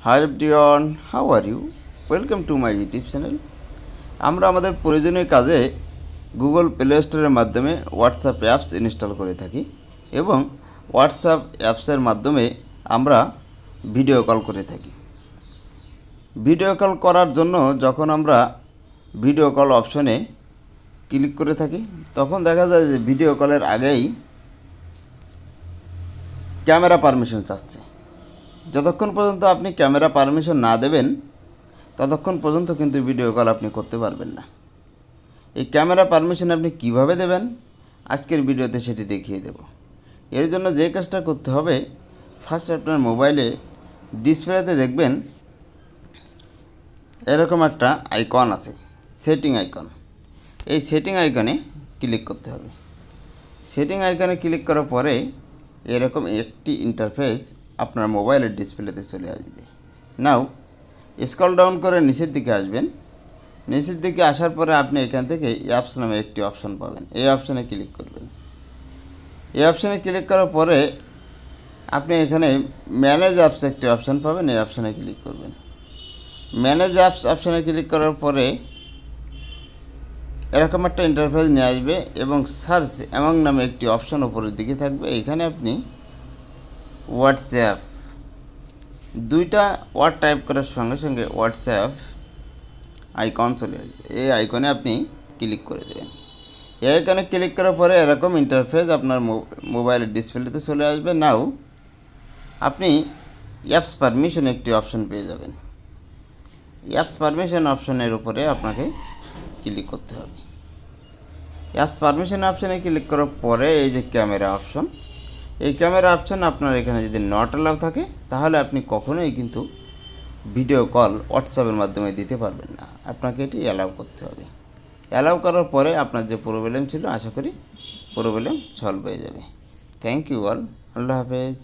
High everyone, how are you? Welcome to my YouTube channel. আমরা আমাদের প্রয়োজনীয় কাজে গুগল প্লে স্টোরের মাধ্যমে হোয়াটসঅ্যাপ অ্যাপস ইনস্টল করে থাকি এবং হোয়াটসঅ্যাপ অ্যাপসের মাধ্যমে আমরা ভিডিও কল করে থাকি। ভিডিও কল করার জন্য যখন আমরা ভিডিও কল অপশনে ক্লিক করে থাকি তখন দেখা যায় যে ভিডিও কলের আগেই ক্যামেরা পারমিশন চাচ্ছে। যতক্ষণ পর্যন্ত আপনি ক্যামেরা পারমিশন না দেবেন ততক্ষণ পর্যন্ত কিন্তু ভিডিও কল আপনি করতে পারবেন না। এই ক্যামেরা পারমিশন আপনি কিভাবে দেবেন আজকের ভিডিওতে সেটি দেখিয়ে দেব। এর জন্য যে কাজটা করতে হবে, ফার্স্ট আপনার মোবাইলে ডিসপ্লেতে দেখবেন এরকম একটা আইকন আছে, সেটিং আইকন। এই সেটিং আইকনে ক্লিক করতে হবে। সেটিং আইকনে ক্লিক করার পরে এরকম একটি ইন্টারফেস আপনার মোবাইলের ডিসপ্লেতে চলে আসবে। নাও স্ক্রল ডাউন করে নিচের দিকে আসবেন। নিচের দিকে আসার পরে আপনি এখান থেকে অ্যাপস নামে একটি অপশন পাবেন। এই অপশানে ক্লিক করবেন। এই অপশানে ক্লিক করার পরে আপনি এখানে ম্যানেজ অ্যাপস একটি অপশান পাবেন। এই অপশানে ক্লিক করবেন। ম্যানেজ অ্যাপস অপশানে ক্লিক করার পরে এরকম একটা ইন্টারফেস নিয়ে আসবে এবং সার্চ অ্যামং নামে একটি অপশন উপরের দিকে থাকবে। এখানে আপনি হোয়াটসঅ্যাপ দুইটা ওয়ার্ড টাইপ করার সঙ্গে সঙ্গে হোয়াটসঅ্যাপ আইকন চলে আসবে। এই আইকনে আপনি ক্লিক করে দেবেন। এই আইকনে ক্লিক করার পরে এরকম ইন্টারফেস আপনার মোবাইলের ডিসপ্লেতে চলে আসবে। নাও আপনি অ্যাপস পারমিশন একটি অপশন পেয়ে যাবেন। অ্যাপস পারমিশন অপশনের উপরে আপনাকে ক্লিক করতে হবে। অ্যাপস পারমিশন অপশানে ক্লিক করার পরে এই যে ক্যামেরা অপশন, এই ক্যামেরা অপশান আপনার এখানে যদি নট অ্যালাউ থাকে তাহলে আপনি কখনোই কিন্তু ভিডিও কল হোয়াটসঅ্যাপের মাধ্যমে দিতে পারবেন না। আপনাকে এটি অ্যালাউ করতে হবে। অ্যালাউ করার পরে আপনার যে প্রবলেম ছিল আশা করি প্রবলেম সলভ হয়ে যাবে। Thank you all. আল্লাহ হাফেজ।